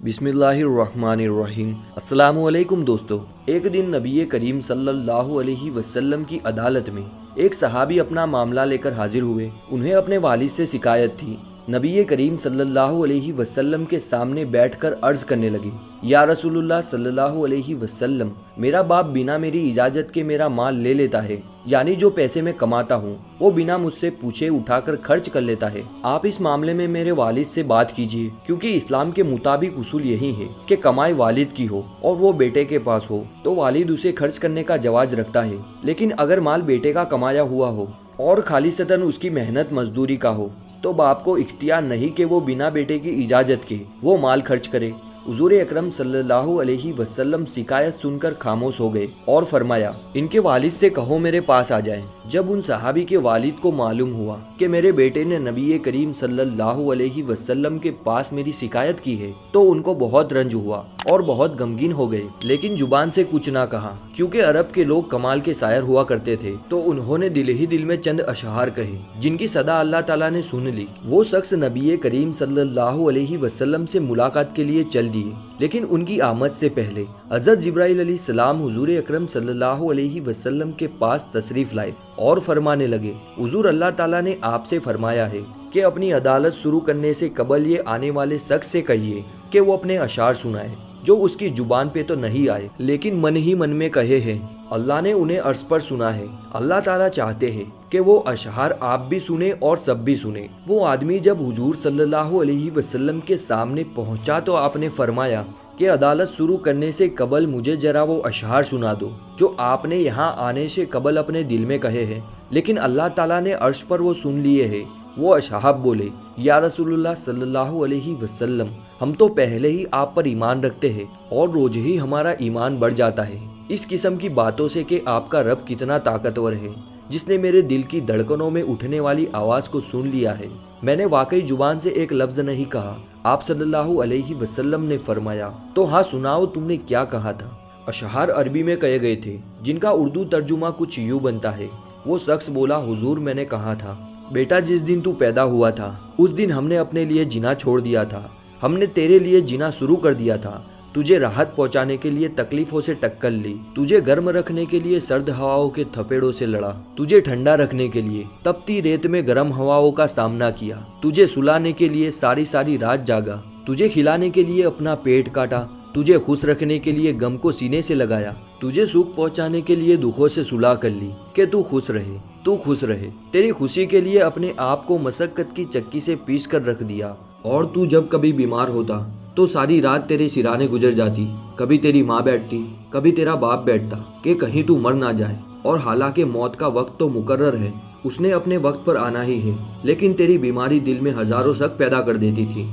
बिस्मिल्लाहिर्रहमानिर्रहीम। अस्सलामुअलैकुम दोस्तों। एक दिन नबी करीम सल्लल्लाहु अलैहि वसल्लम की अदालत में एक सहाबी अपना मामला लेकर हाजिर हुए। उन्हें अपने वालिद से शिकायत थी। नबी करीम सल्लल्लाहु अलैहि वसल्लम के सामने बैठकर अर्ज करने लगे, या रसूलुल्लाह सल्लल्लाहु अलैहि वसल्लम, मेरा बाप बिना मेरी इजाज़त के मेरा माल ले लेता है, यानी जो पैसे मैं कमाता हूँ वो बिना मुझसे पूछे उठाकर खर्च कर लेता है। आप इस मामले में मेरे वालिद से बात कीजिए, क्योंकि इस्लाम के मुताबिक उसूल यही है कि कमाई वालिद की हो और वो बेटे के पास हो तो वालिद उसे खर्च करने का जवाज रखता है। लेकिन अगर माल बेटे का कमाया हुआ हो और खालिसतन उसकी मेहनत मजदूरी का हो तो बाप को इख्तियार नहीं कि वो बिना बेटे की इजाज़त के वो माल खर्च करे। हुजूर अकरम सल्लल्लाहु अलैहि वसल्लम शिकायत सुनकर खामोश हो गए और फरमाया, इनके वालिद से कहो मेरे पास आ जाएं। जब उन सहाबी के वालिद को मालूम हुआ कि मेरे बेटे ने नबी करीम सल्लल्लाहु अलैहि वसल्लम के पास मेरी शिकायत की है तो उनको बहुत रंज हुआ और बहुत गमगीन हो गए, लेकिन जुबान से कुछ ना कहा। क्योंकि अरब के लोग कमाल के शायर हुआ करते थे तो उन्होंने दिल ही दिल में चंद अशहार कहे जिनकी सदा अल्लाह ताला ने सुन ली। वो शख्स नबी करीम सल्लल्लाहु अलैहि वसल्लम से मुलाकात के लिए चल दिए, लेकिन उनकी आमद से पहले हज़रत जिब्राइल अलैहिस्सलाम हुजूर अकरम सल्लल्लाहु अलैहि वसल्लम के पास तशरीफ लाए और फरमाने लगे, हुजूर, अल्लाह ताला ने आपसे फरमाया है कि अपनी अदालत शुरू करने से कबल ये आने वाले शख्स से कहिए कि वो अपने अशार सुनाए जो उसकी जुबान पे तो नहीं आए लेकिन मन ही मन में कहे हैं। अल्लाह ने उन्हें अर्श पर सुना है। अल्लाह ताला चाहते हैं कि वो अशहार आप भी सुने और सब भी सुने। वो आदमी जब हुजूर सल्लल्लाहु अलैहि वसल्लम के सामने पहुंचा तो आपने फरमाया कि अदालत शुरू करने से कबल मुझे जरा वो अशहार सुना दो जो आपने यहाँ आने से कबल अपने दिल में कहे हैं, लेकिन अल्लाह ताला ने अर्श पर वो सुन लिए हैं। वो अशहाब बोले, या रसूलुल्लाह सल्लल्लाहु अलैहि वसल्लम, हम तो पहले ही आप पर ईमान रखते हैं और रोज ही हमारा ईमान बढ़ जाता है इस किस्म की बातों से कि आपका रब कितना ताकतवर है, जिसने मेरे दिल की धड़कनों में उठने वाली आवाज़ को सुन लिया है। मैंने वाकई जुबान से एक लफ्ज़ नहीं कहा। आप सल्लल्लाहु अलैहि वसल्लम ने फरमाया, तो हाँ सुनाओ, तुमने क्या कहा था। अशहार अरबी में कहे गए थे जिनका उर्दू तर्जुमा कुछ यूँ बनता है। वो शख्स बोला, हुजूर, मैंने कहा था, बेटा, जिस दिन तू पैदा हुआ था उस दिन हमने अपने लिए जीना छोड़ दिया था। हमने तेरे लिए जीना शुरू कर दिया था। तुझे राहत पहुंचाने के लिए तकलीफों से टक्कर ली, तुझे गर्म रखने के लिए सर्द हवाओं के थपेड़ों से लड़ा, तुझे ठंडा रखने के लिए तपती रेत में गर्म हवाओं का सामना किया, तुझे सुलाने के लिए सारी सारी रात जागा, तुझे खिलाने के लिए अपना पेट काटा, तुझे खुश रखने के लिए गम को सीने से लगाया, तुझे सुख पहुंचाने के लिए दुखों से सुलह कर ली कि तू खुश रहे, तू खुश रहे। तेरी खुशी के लिए अपने आप को मशक्कत की चक्की से पीस कर रख दिया और तू जब कभी बीमार होता तो सारी रात तेरे सिराने गुजर जाती। कभी तेरी माँ बैठती, कभी तेरा बाप बैठता कि कहीं तू मर ना जाए। और हालांकि मौत का वक्त तो मुकर्रर है, उसने अपने वक्त पर आना ही है, लेकिन तेरी बीमारी दिल में हजारों शक पैदा कर देती थी।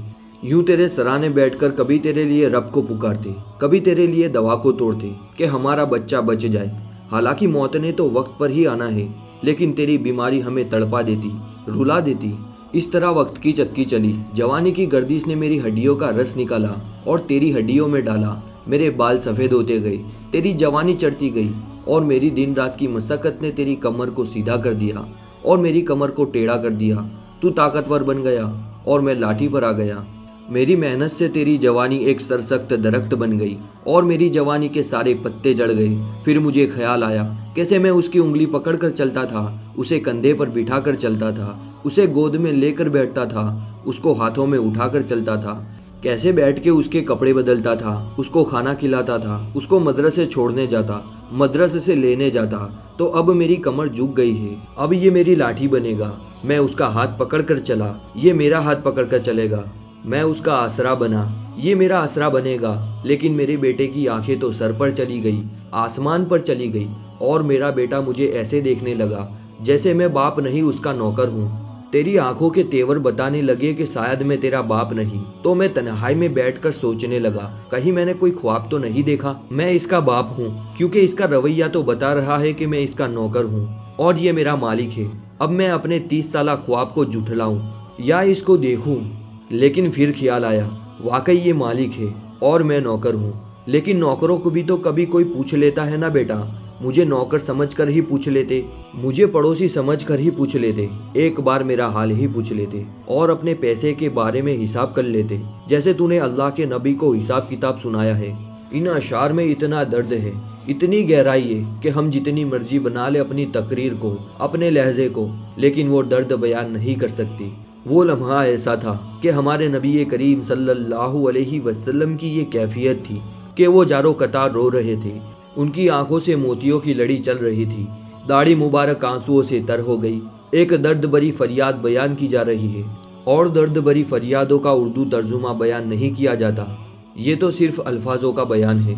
यूं तेरे सराने बैठकर कभी तेरे लिए रब को पुकारते, कभी तेरे लिए दवा को तोड़ते कि हमारा बच्चा बच जाए। हालांकि मौत ने तो वक्त पर ही आना है, लेकिन तेरी बीमारी हमें तड़पा देती, रुला देती। इस तरह वक्त की चक्की चली। जवानी की गर्दिश ने मेरी हड्डियों का रस निकाला और तेरी हड्डियों में डाला। मेरे बाल सफ़ेद होते गए, तेरी जवानी चढ़ती गई और मेरी दिन रात की मशक्क़त ने तेरी कमर को सीधा कर दिया और मेरी कमर को टेढ़ा कर दिया। तू ताकतवर बन गया और मैं लाठी पर आ गया। मेरी मेहनत से तेरी जवानी एक सरसख्त दरख्त बन गई और मेरी जवानी के सारे पत्ते जड़ गए। फिर मुझे ख्याल आया कैसे मैं उसकी उंगली पकड़ कर चलता था, उसे कंधे पर बिठा कर चलता था, उसे गोद में लेकर बैठता था, उसको हाथों में उठा कर चलता था, कैसे बैठ के उसके कपड़े बदलता था, उसको खाना खिलाता था, उसको मदरसे छोड़ने जाता, मदरसे से लेने जाता। तो अब मेरी कमर झुक गई है। अब ये मेरी लाठी बनेगा। मैं उसका हाथ पकड़ कर चला, ये मेरा हाथ पकड़ कर चलेगा। मैं उसका आसरा बना, ये मेरा आसरा बनेगा। लेकिन मेरे बेटे की आंखें तो सर पर चली गई, आसमान पर चली गई और मेरा बेटा मुझे ऐसे देखने लगा जैसे मैं बाप नहीं उसका नौकर हूँ। तेरी आंखों के तेवर बताने लगे कि शायद मैं तेरा बाप नहीं। तो मैं तन्हाई में बैठकर सोचने लगा, कहीं मैंने कोई ख्वाब तो नहीं देखा। मैं इसका बाप हूँ, क्योंकि इसका रवैया तो बता रहा है कि मैं इसका नौकर हूँ और ये मेरा मालिक है। अब मैं अपने 30 साला ख्वाब को झुठलाऊं या इसको देखूं। लेकिन फिर ख्याल आया, वाकई ये मालिक है और मैं नौकर हूँ। लेकिन नौकरों को भी तो कभी कोई पूछ लेता है ना बेटा, मुझे नौकर समझकर ही पूछ लेते, मुझे पड़ोसी समझकर ही पूछ लेते, एक बार मेरा हाल ही पूछ लेते और अपने पैसे के बारे में हिसाब कर लेते, जैसे तूने अल्लाह के नबी को हिसाब किताब सुनाया है। इन अशार में इतना दर्द है, इतनी गहराई है कि हम जितनी मर्जी बना ले अपनी तकरीर को, अपने लहजे को, लेकिन वो दर्द बयान नहीं कर सकती। वो लम्हा ऐसा था कि हमारे नबी करीम सल्लल्लाहु अलैहि वसल्लम की ये कैफियत थी कि वो जारो कतार रो रहे थे। उनकी आंखों से मोतियों की लड़ी चल रही थी, दाढ़ी मुबारक आंसुओं से तर हो गई। एक दर्द भरी फरियाद बयान की जा रही है और दर्द भरी फरियादों का उर्दू तर्जुमा बयान नहीं किया जाता। ये तो सिर्फ अल्फाजों का बयान है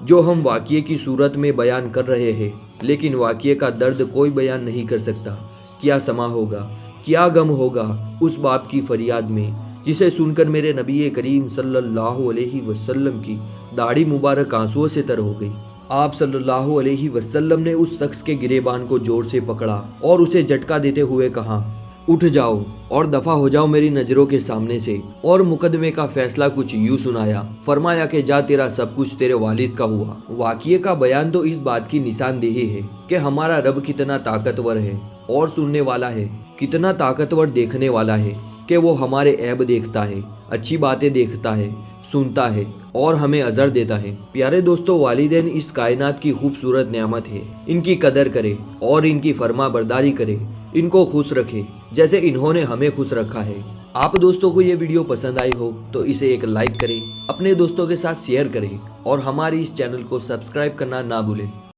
जो हम वाक़ये की सूरत में बयान कर रहे हैं, लेकिन वाक़ये का दर्द कोई बयान नहीं कर सकता। क्या समा होगा, क्या गम होगा उस बाप की फरियाद में जिसे सुनकर मेरे नबी करीम सल्लल्लाहु अलैहि वसल्लम की दाढ़ी मुबारक आंसुओं से तर हो गई। आप सल्लल्लाहु अलैहि वसल्लम ने उस शख्स के गिरेबान को जोर से पकड़ा और उसे झटका देते हुए कहा, उठ जाओ और दफा हो जाओ मेरी नजरों के सामने से। और मुकदमे का फैसला कुछ यूं सुनाया, फरमाया कि जा तेरा सब कुछ तेरे वालिद का हुआ। वाक़ये का बयान तो इस बात की निशानदेही है कि हमारा रब कितना ताकतवर है और सुनने वाला है, कितना ताकतवर देखने वाला है कि वो हमारे ऐब देखता है, अच्छी बातें देखता है, सुनता है और हमें अजर देता है। प्यारे दोस्तों, वालिदैन इस कायनात की खूबसूरत नेमत है। इनकी कदर करे और इनकी फरमा बरदारी करे, इनको खुश रखे जैसे इन्होंने हमें खुश रखा है। आप दोस्तों को ये वीडियो पसंद आई हो तो इसे एक लाइक करें, अपने दोस्तों के साथ शेयर करें और हमारे इस चैनल को सब्सक्राइब करना ना भूलें।